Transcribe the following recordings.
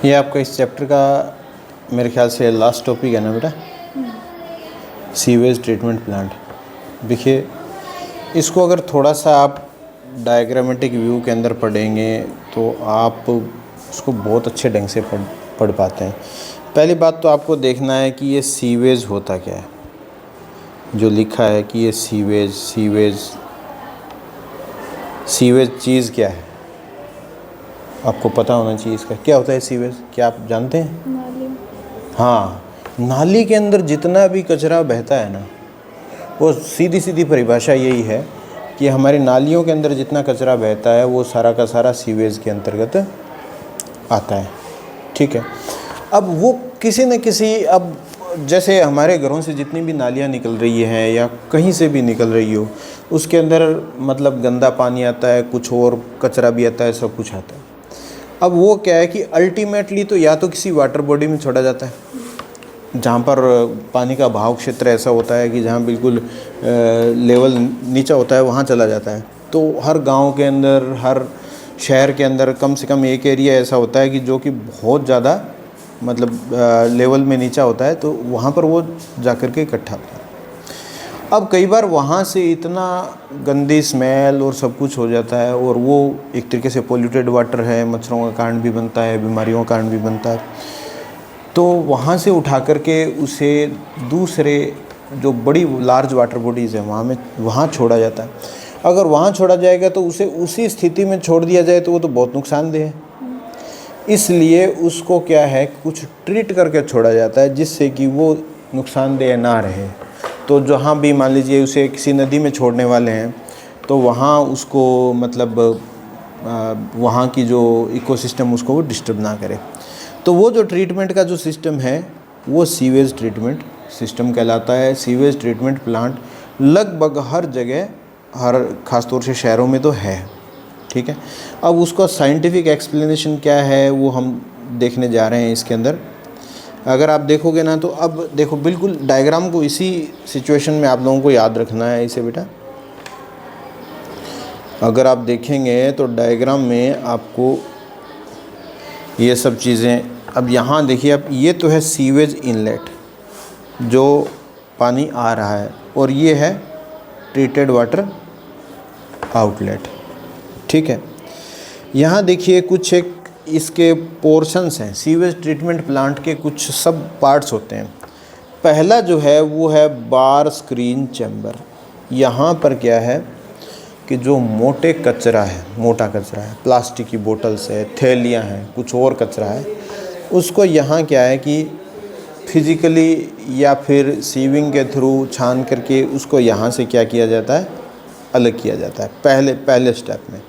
ये आपका इस चैप्टर का मेरे ख्याल से लास्ट टॉपिक है ना बेटा, सीवेज ट्रीटमेंट प्लांट। देखिए, इसको अगर थोड़ा सा आप डायग्रामेटिक व्यू के अंदर पढ़ेंगे तो आप उसको बहुत अच्छे ढंग से पढ़ पाते हैं। पहली बात तो आपको देखना है कि ये सीवेज होता क्या है। जो लिखा है कि ये सीवेज चीज़ क्या है, आपको पता होना चाहिए इसका क्या होता है सीवेज। क्या आप जानते हैं? नाली। हाँ, नाली के अंदर जितना भी कचरा बहता है ना, वो सीधी सीधी परिभाषा यही है कि हमारी नालियों के अंदर जितना कचरा बहता है वो सारा का सारा सीवेज के अंतर्गत आता है। ठीक है। अब वो किसी न किसी, अब जैसे हमारे घरों से जितनी भी नालियाँ निकल रही हैं या कहीं से भी निकल रही हो, उसके अंदर मतलब गंदा पानी आता है, कुछ और कचरा भी आता है, सब कुछ आता है। अब वो क्या है कि अल्टीमेटली तो या तो किसी वाटर बॉडी में छोड़ा जाता है, जहाँ पर पानी का बहाव क्षेत्र ऐसा होता है कि जहाँ बिल्कुल लेवल नीचा होता है, वहाँ चला जाता है। तो हर गांव के अंदर, हर शहर के अंदर कम से कम एक एरिया ऐसा होता है कि जो कि बहुत ज़्यादा मतलब लेवल में नीचा होता है, तो वहाँ पर वो जा कर के इकट्ठा होता है। अब कई बार वहाँ से इतना गंदी स्मेल और सब कुछ हो जाता है, और वो एक तरीके से पोल्यूटेड वाटर है, मच्छरों का कारण भी बनता है, बीमारियों का कारण भी बनता है। तो वहाँ से उठा करके उसे दूसरे जो बड़ी लार्ज वाटर बॉडीज़ हैं वहाँ छोड़ा जाता है। अगर वहाँ छोड़ा जाएगा तो उसे उसी स्थिति में छोड़ दिया जाए तो वो तो बहुत नुकसानदेह है। इसलिए उसको क्या है, कुछ ट्रीट करके छोड़ा जाता है जिससे कि वो नुकसानदेह ना रहे। तो जहाँ भी मान लीजिए उसे किसी नदी में छोड़ने वाले हैं तो वहाँ उसको मतलब वहाँ की जो इकोसिस्टम उसको वो डिस्टर्ब ना करे। तो वो जो ट्रीटमेंट का जो सिस्टम है वो सीवेज ट्रीटमेंट सिस्टम कहलाता है। सीवेज ट्रीटमेंट प्लांट लगभग हर जगह, हर ख़ासतौर से शहरों में तो है। ठीक है। अब उसका साइंटिफिक एक्सप्लेनेशन क्या है वो हम देखने जा रहे हैं इसके अंदर। अगर आप देखोगे ना तो अब देखो, बिल्कुल डायग्राम को इसी सिचुएशन में आप लोगों को याद रखना है इसे बेटा। अगर आप देखेंगे तो डायग्राम में आपको ये सब चीज़ें, अब यहाँ देखिए, अब ये तो है सीवेज इनलेट जो पानी आ रहा है, और ये है ट्रीटेड वाटर आउटलेट। ठीक है। यहाँ देखिए कुछ एक इसके पोर्शंस हैं। सीवेज ट्रीटमेंट प्लांट के कुछ सब पार्ट्स होते हैं। पहला जो है वो है बार स्क्रीन चैम्बर। यहाँ पर क्या है कि जो मोटा कचरा है, प्लास्टिक की बोतल्स है, थैलियाँ हैं, कुछ और कचरा है, उसको यहाँ क्या है कि फिज़िकली या फिर सीविंग के थ्रू छान करके उसको यहाँ से क्या किया जाता है, अलग किया जाता है पहले स्टेप में।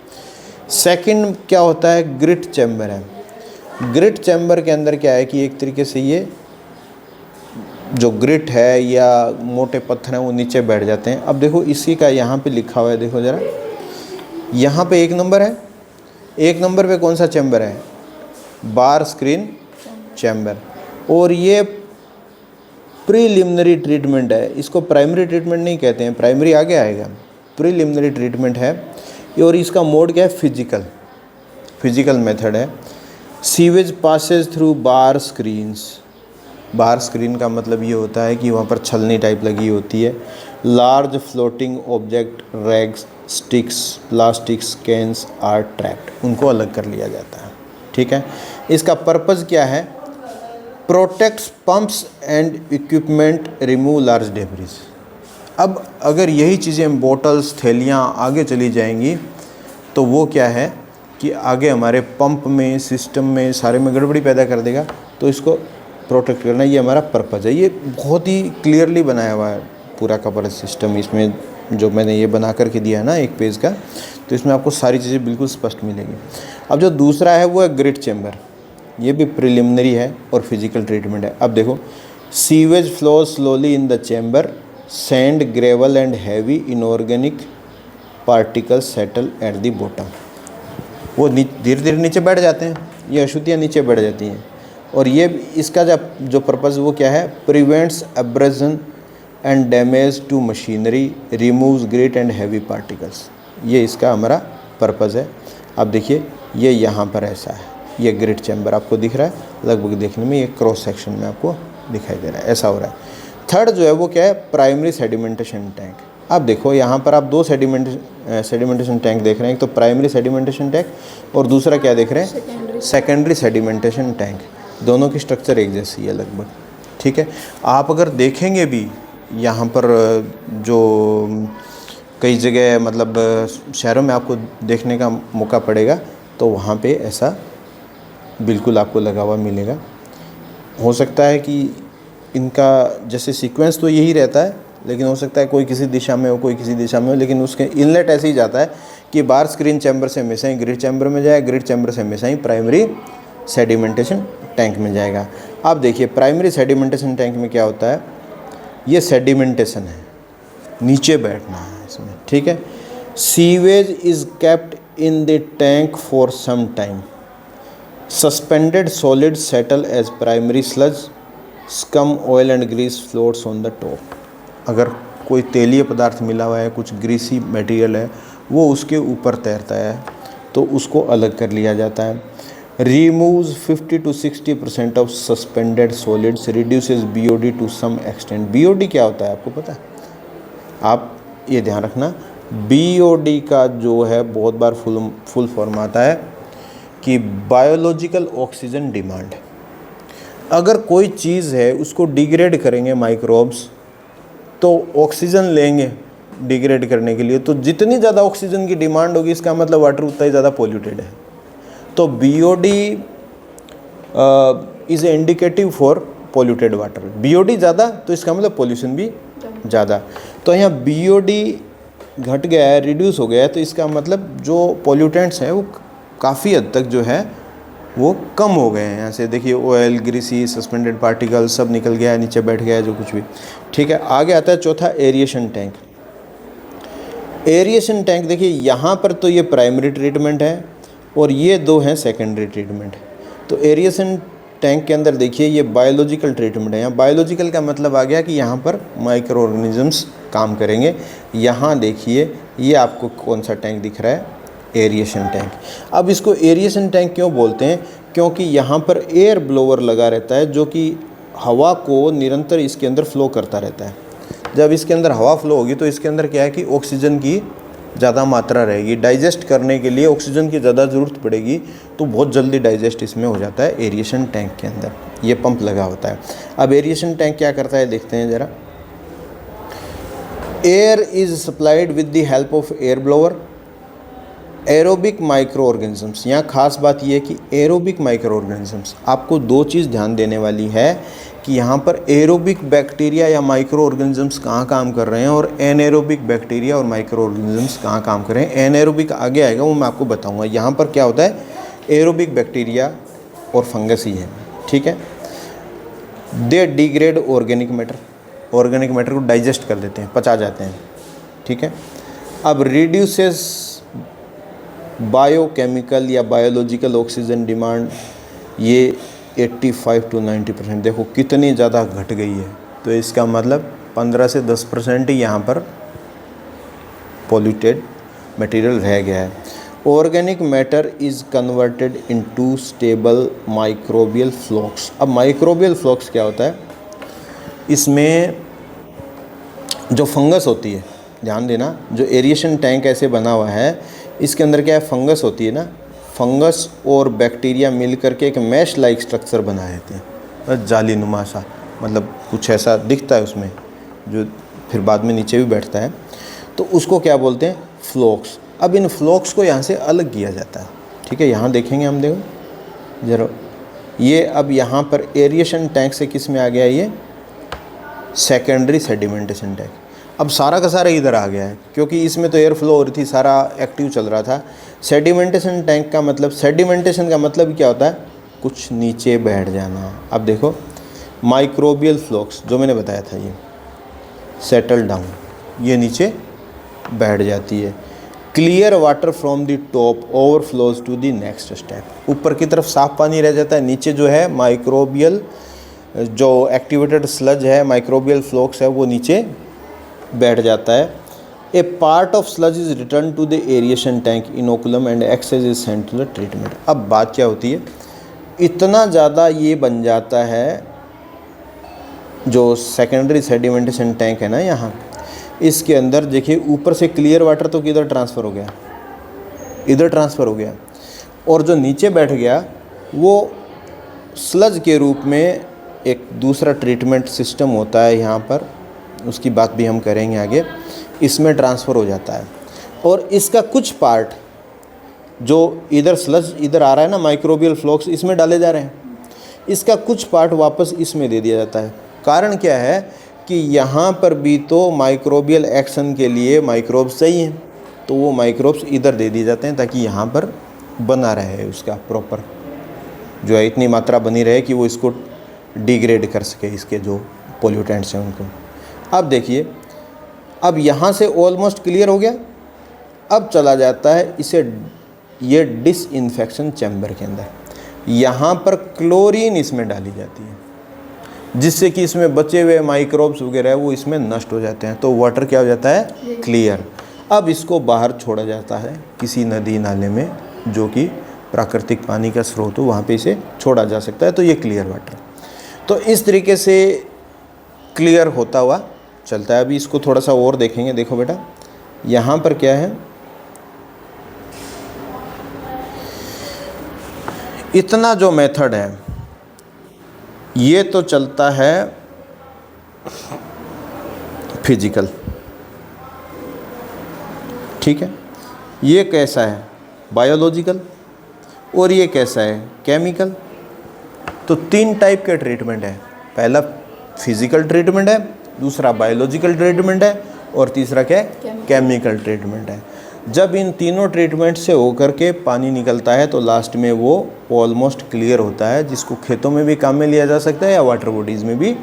सेकंड क्या होता है, ग्रिट चैम्बर है। ग्रिट चैम्बर के अंदर क्या है कि एक तरीके से ये जो ग्रिट है या मोटे पत्थर हैं वो नीचे बैठ जाते हैं। अब देखो इसी का यहाँ पे लिखा हुआ है, देखो ज़रा, यहाँ पे 1 नंबर है। 1 नंबर पे कौन सा चैम्बर है? बार स्क्रीन चैम्बर। और ये प्रीलिमिनरी ट्रीटमेंट है, इसको प्राइमरी ट्रीटमेंट नहीं कहते हैं, प्राइमरी आगे आएगा। प्रीलिमिनरी ट्रीटमेंट है, और इसका मोड क्या है, फिजिकल मेथड है। सीवेज पासेज थ्रू बार स्क्रीन्स। बार स्क्रीन का मतलब ये होता है कि वहाँ पर छलनी टाइप लगी होती है। Large floating object, rags, sticks, plastics, cans are trapped, उनको अलग कर लिया जाता है। ठीक है। इसका पर्पज़ क्या है? Protects pumps and equipment, remove large debris. अब अगर यही चीज़ें बोतल्स, थैलियाँ आगे चली जाएंगी तो वो क्या है कि आगे हमारे पंप में, सिस्टम में, सारे में गड़बड़ी पैदा कर देगा। तो इसको प्रोटेक्ट करना, ये हमारा पर्पज़ है। ये बहुत ही क्लियरली बनाया हुआ है पूरा का पूरा सिस्टम। इसमें जो मैंने ये बना करके दिया है ना 1 पेज का, तो इसमें आपको सारी चीज़ें बिल्कुल स्पष्ट मिलेंगी। अब जो दूसरा है वो है ग्रिट चैम्बर। ये भी प्रिलिमिनरी है और फिजिकल ट्रीटमेंट है। अब देखो, sewage flow slowly in the chamber, sand, gravel and heavy inorganic particles settle at the bottom. वो धीरे धीरे नीचे बैठ जाते हैं, ये अशुद्धियाँ नीचे बैठ जाती हैं। और ये इसका जो पर्पज़ वो क्या है, prevents abrasion and damage to machinery, removes grit and heavy particles. ये इसका हमारा पर्पज़ है। अब देखिए ये यहाँ पर ऐसा है, ये ग्रिड चैम्बर आपको दिख रहा है, लगभग देखने में ये क्रॉस सेक्शन में आपको दिखाई दे रहा है, ऐसा हो रहा है। थर्ड जो है वो क्या है, प्राइमरी सेडिमेंटेशन टैंक। अब देखो यहाँ पर आप दो सेडिमेंटेशन टैंक देख रहे हैं, एक तो प्राइमरी सेडिमेंटेशन टैंक और दूसरा क्या देख रहे हैं, सेकेंडरी सेडिमेंटेशन टैंक। दोनों की स्ट्रक्चर एक जैसी है लगभग, ठीक है। आप अगर देखेंगे भी यहाँ पर जो कई जगह मतलब शहरों में आपको देखने का मौका पड़ेगा, तो वहाँ पे ऐसा बिल्कुल आपको लगा हुआ मिलेगा। हो सकता है कि इनका जैसे सीक्वेंस तो यही रहता है, लेकिन हो सकता है कोई किसी दिशा में हो, कोई किसी दिशा में हो, लेकिन उसके इनलेट ऐसे ही जाता है कि बाहर स्क्रीन चैम्बर से हमेशा ही ग्रिड चैम्बर में जाए, ग्रिड चैम्बर से हमेशा ही प्राइमरी सेडिमेंटेशन टैंक में जाएगा। आप देखिए प्राइमरी सेडिमेंटेशन टैंक में क्या होता है, ये सेडिमेंटेशन है, नीचे बैठना है इसमें, ठीक है। Sewage is kept in the tank for some time, suspended solid settle as primary sludge, scum oil and grease floats on the top. अगर कोई तेलीय पदार्थ मिला हुआ है, कुछ ग्रीसी मटेरियल है, वो उसके ऊपर तैरता है तो उसको अलग कर लिया जाता है। Removes 50 to 60% of suspended solids, reduces BOD to some extent. BOD क्या होता है आपको पता है? आप ये ध्यान रखना, बीओडी का जो है बहुत बार फुल फॉर्म आता है कि बायोलॉजिकल ऑक्सीजन डिमांड। अगर कोई चीज़ है उसको डिग्रेड करेंगे माइक्रोब्स, तो ऑक्सीजन लेंगे डिग्रेड करने के लिए, तो जितनी ज़्यादा ऑक्सीजन की डिमांड होगी इसका मतलब वाटर उतना ही ज़्यादा पोल्यूटेड है। तो BOD is a indicative for polluted water. BOD ज़्यादा तो इसका मतलब पोल्यूशन भी ज़्यादा। तो यहाँ बीओडी घट गया है, रिड्यूस हो गया है, तो इसका मतलब जो पोल्यूटेंट्स हैं वो काफ़ी हद तक जो है वो कम हो गए हैं। यहाँ से देखिए ऑयल, ग्रीसी, सस्पेंडेड पार्टिकल सब निकल गया है, नीचे बैठ गया है जो कुछ भी, ठीक है। आगे आता है चौथा एरिएशन टैंक। एरिएशन टैंक देखिए यहाँ पर तो ये प्राइमरी ट्रीटमेंट है और ये दो हैं सेकेंडरी ट्रीटमेंट। तो एरिएशन टैंक के अंदर देखिए ये बायोलॉजिकल ट्रीटमेंट है। यहाँ बायोलॉजिकल का मतलब आ गया कि यहाँ पर माइक्रो ऑर्गेनिजम्स काम करेंगे। यहाँ देखिए ये आपको कौन सा टैंक दिख रहा है, एरिएशन टैंक। अब इसको एरिएशन टैंक क्यों बोलते हैं? क्योंकि यहाँ पर एयर ब्लोअर लगा रहता है जो कि हवा को निरंतर इसके अंदर फ्लो करता रहता है। जब इसके अंदर हवा फ्लो होगी तो इसके अंदर क्या है कि ऑक्सीजन की ज़्यादा मात्रा रहेगी, डाइजेस्ट करने के लिए ऑक्सीजन की ज़्यादा ज़रूरत पड़ेगी, तो बहुत जल्दी डाइजेस्ट इसमें हो जाता है एरिएशन टैंक के अंदर। ये पंप लगा होता है। अब एरिएशन टैंक क्या करता है देखते हैं ज़रा। Air is supplied with the help of air blower, aerobic micro organisms. यहाँ खास बात यह है कि एरोबिक माइक्रो ऑर्गेनिजम्स, आपको दो चीज़ ध्यान देने वाली है कि यहाँ पर एरोबिक बैक्टीरिया या माइक्रो ऑर्गेनिजम्स कहाँ काम कर रहे हैं और एनएरोबिक बैक्टीरिया और माइक्रो ऑर्गेनिजम्स कहाँ काम कर रहे हैं। एनएरोबिक आगे आएगा, वो मैं आपको बताऊँगा। यहाँ पर क्या होता है, एरोबिक बैक्टीरिया और फंगस ही है, ठीक है। They degrade organic matter, organic matter को डाइजेस्ट कर देते हैं, पचा जाते हैं, ठीक है। अब रिड्यूसेस बायोकेमिकल या बायोलॉजिकल ऑक्सीजन डिमांड, ये 85 to 90%। देखो कितनी ज़्यादा घट गई है, तो इसका मतलब 15 से 10% ही यहाँ पर पॉल्यूटेड मटेरियल रह गया है। Organic matter is converted into stable microbial flocs. अब माइक्रोबियल फ्लोक्स क्या होता है, इसमें जो फंगस होती है, ध्यान देना, जो एरिएशन टैंक ऐसे बना हुआ है इसके अंदर क्या है, फंगस होती है ना, फंगस और बैक्टीरिया मिल करके एक मैश लाइक स्ट्रक्चर बना देते हैं, जाली नुमा सा, मतलब कुछ ऐसा दिखता है उसमें, जो फिर बाद में नीचे भी बैठता है। तो उसको क्या बोलते हैं, फ्लोक्स। अब इन फ्लोक्स को यहाँ से अलग किया जाता है, ठीक है। यहाँ देखेंगे हम, देखो जरा, ये अब यहाँ पर एरिएशन टैंक से किस में आ गया, ये सेकेंडरी सेडिमेंटेशन टैंक। अब सारा का सारा इधर आ गया है क्योंकि इसमें तो एयर फ्लो हो रही थी, सारा एक्टिव चल रहा था। सेडिमेंटेशन टैंक का मतलब, सेडिमेंटेशन का मतलब क्या होता है, कुछ नीचे बैठ जाना। अब देखो माइक्रोबियल फ्लोक्स जो मैंने बताया था, ये सेटल डाउन, ये नीचे बैठ जाती है। Clear water from the top overflows to the next step. ऊपर की तरफ साफ पानी रह जाता है, नीचे जो है माइक्रोबियल जो एक्टिवेटेड स्लज है, माइक्रोबियल फ्लोक्स है, वो नीचे बैठ जाता है। A part of sludge is return to the aeration tank inoculum and excess is sent to the treatment. अब बात क्या होती है इतना ज़्यादा ये बन जाता है, जो सेकेंडरी सेडिमेंटेशन टैंक है ना यहाँ, इसके अंदर देखिए ऊपर से क्लियर वाटर तो किधर ट्रांसफ़र हो गया, इधर ट्रांसफ़र हो गया, और जो नीचे बैठ गया वो स्लज के रूप में एक दूसरा ट्रीटमेंट सिस्टम होता है यहाँ पर, उसकी बात भी हम करेंगे आगे, इसमें ट्रांसफ़र हो जाता है। और इसका कुछ पार्ट जो इधर स्लज इधर आ रहा है ना, माइक्रोबियल फ्लोक्स इसमें डाले जा रहे हैं, इसका कुछ पार्ट वापस इसमें दे दिया जाता है। कारण क्या है कि यहाँ पर भी तो माइक्रोबियल एक्शन के लिए माइक्रोब्स चाहिए, तो वो माइक्रोब्स इधर दे दिए जाते हैं ताकि यहाँ पर बना रहे उसका प्रॉपर जो है, इतनी मात्रा बनी रहे कि वो इसको डिग्रेड कर सके, इसके जो पोल्यूटेंट्स हैं उनको। अब देखिए, अब यहाँ से ऑलमोस्ट क्लियर हो गया, अब चला जाता है इसे ये डिसइंफेक्शन चैम्बर के अंदर। यहाँ पर क्लोरीन इसमें डाली जाती है जिससे कि इसमें बचे हुए माइक्रोब्स वगैरह है वो इसमें नष्ट हो जाते हैं, तो वाटर क्या हो जाता है, क्लियर। अब इसको बाहर छोड़ा जाता है किसी नदी नाले में जो कि प्राकृतिक पानी का स्रोत हो, वहाँ पे इसे छोड़ा जा सकता है, तो ये क्लियर वाटर। तो इस तरीके से क्लियर होता हुआ चलता है। अभी इसको थोड़ा सा और देखेंगे। देखो बेटा, यहाँ पर क्या है, इतना जो मेथड है ये तो चलता है फिजिकल, ठीक है, ये कैसा है बायोलॉजिकल, और ये कैसा है केमिकल। तो 3 टाइप के ट्रीटमेंट है, पहला फिजिकल ट्रीटमेंट है, दूसरा बायोलॉजिकल ट्रीटमेंट है, और तीसरा क्या है, केमिकल ट्रीटमेंट है। जब इन तीनों ट्रीटमेंट से होकर के पानी निकलता है तो लास्ट में वो ऑलमोस्ट क्लियर होता है, जिसको खेतों में भी काम में लिया जा सकता है या वाटर बॉडीज़ में भी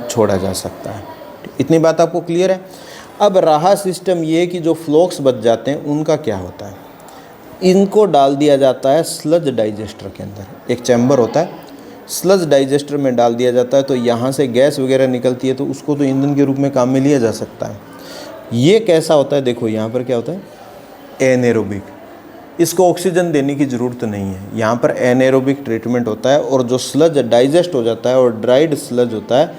छोड़ा जा सकता है। इतनी बात आपको क्लियर है। अब रहा सिस्टम ये कि जो फ्लोक्स बच जाते हैं उनका क्या होता है, इनको डाल दिया जाता है स्लज डाइजेस्टर के अंदर। एक चैम्बर होता है, स्लज डाइजेस्टर में डाल दिया जाता है, तो यहाँ से गैस वगैरह निकलती है तो उसको तो ईंधन के रूप में काम में लिया जा सकता है। ये कैसा होता है, देखो यहाँ पर क्या होता है, एनेरोबिक। इसको ऑक्सीजन देने की ज़रूरत नहीं है, यहाँ पर एनेरोबिक ट्रीटमेंट होता है, और जो स्लज डाइजेस्ट हो जाता है और ड्राइड स्लज होता है,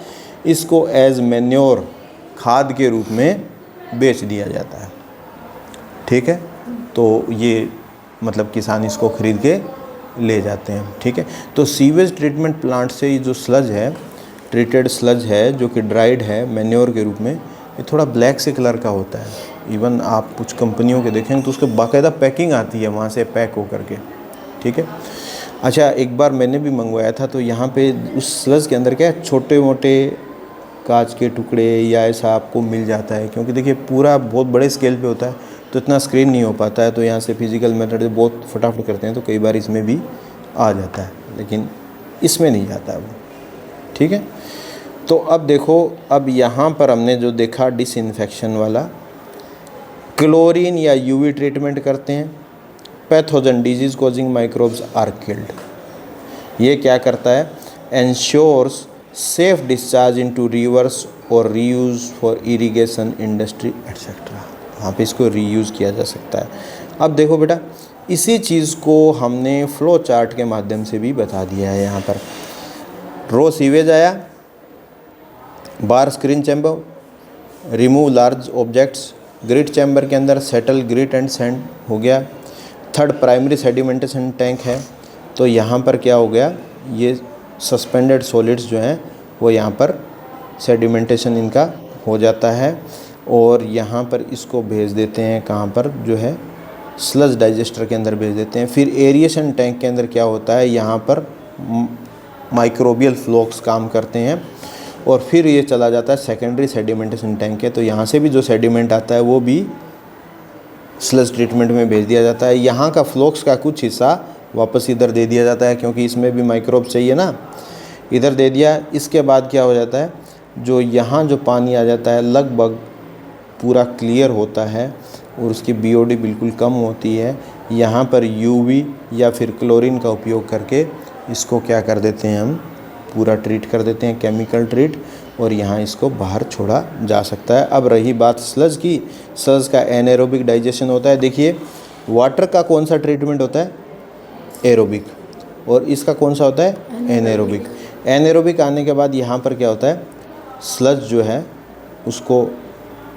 इसको एज मैन्योर खाद के रूप में बेच दिया जाता है, ठीक है। तो ये मतलब किसान इसको खरीद के ले जाते हैं, ठीक है। तो सीवेज ट्रीटमेंट प्लांट से ये जो स्लज है, ट्रीटेड स्लज है जो कि ड्राइड है मैन्योर के रूप में, ये थोड़ा ब्लैक से कलर का होता है। इवन आप कुछ कंपनियों के देखेंगे तो उसके बाकायदा पैकिंग आती है वहाँ से पैक होकर के, ठीक है। अच्छा, एक बार मैंने भी मंगवाया था, तो यहाँ पे उस स्लज के अंदर क्या है, छोटे मोटे कांच के टुकड़े या ऐसा आपको मिल जाता है, क्योंकि देखिए पूरा बहुत बड़े स्केल पे होता है तो इतना स्क्रीन नहीं हो पाता है, तो यहाँ से फिजिकल मेथड से बहुत फटाफट करते हैं, तो कई बार इसमें भी आ जाता है, लेकिन इसमें नहीं जाता है वो, ठीक है। तो अब देखो, अब यहाँ पर हमने जो देखा डिसइंफेक्शन वाला, क्लोरीन या यूवी ट्रीटमेंट करते हैं, pathogen disease causing microbes are killed. ये क्या करता है, ensures safe discharge into rivers और reuse for irrigation industry etcetera. वहाँ पे इसको रीयूज़ किया जा सकता है। अब देखो बेटा, इसी चीज़ को हमने फ्लो चार्ट के माध्यम से भी बता दिया है। यहाँ पर रो सीवेज आया, bar screen chamber, remove large objects, grit chamber के अंदर सेटल ग्रिट एंड सैंड हो गया। थर्ड प्राइमरी सेडिमेंटेशन टैंक है, तो यहाँ पर क्या हो गया, ये सस्पेंडेड सॉलिड्स जो हैं वो यहाँ पर सेडिमेंटेशन इनका हो जाता है, और यहाँ पर इसको भेज देते हैं कहाँ पर, जो है स्लज डाइजेस्टर के अंदर भेज देते हैं। फिर एरिएशन टैंक के अंदर क्या होता है, यहाँ पर माइक्रोबियल फ्लोक्स काम करते हैं, और फिर ये चला जाता है सेकेंडरी सेडिमेंटेशन टैंक है, तो यहाँ से भी जो सेडिमेंट आता है वो भी स्लज ट्रीटमेंट में भेज दिया जाता है। यहाँ का फ्लोक्स का कुछ हिस्सा वापस इधर दे दिया जाता है, क्योंकि इसमें भी माइक्रोब चाहिए ना, इधर दे दिया। इसके बाद क्या हो जाता है, जो यहाँ जो पानी आ जाता है लगभग पूरा क्लियर होता है और उसकी बीओडी बिल्कुल कम होती है। यहाँ पर यूवी या फिर क्लोरीन का उपयोग करके इसको क्या कर देते हैं, हम पूरा ट्रीट कर देते हैं, केमिकल ट्रीट, और यहाँ इसको बाहर छोड़ा जा सकता है। अब रही बात स्लज की, स्लज का एनाएरोबिक डाइजेशन होता है। देखिए वाटर का कौन सा ट्रीटमेंट होता है, एरोबिक, और इसका कौन सा होता है एनाएरोबिक। एनाएरोबिक आने के बाद यहाँ पर क्या होता है, स्लज जो है उसको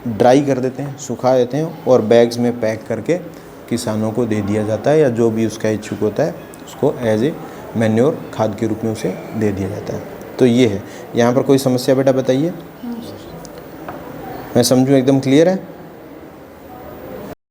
ड्राई कर देते हैं, सुखा देते हैं और बैग्स में पैक करके किसानों को दे दिया जाता है, या जो भी उसका इच्छुक होता है उसको एज ए मैन्योर खाद के रूप में उसे दे दिया जाता है। तो ये है। यहाँ पर कोई समस्या बेटा बताइए, मैं समझूँ एकदम क्लियर है।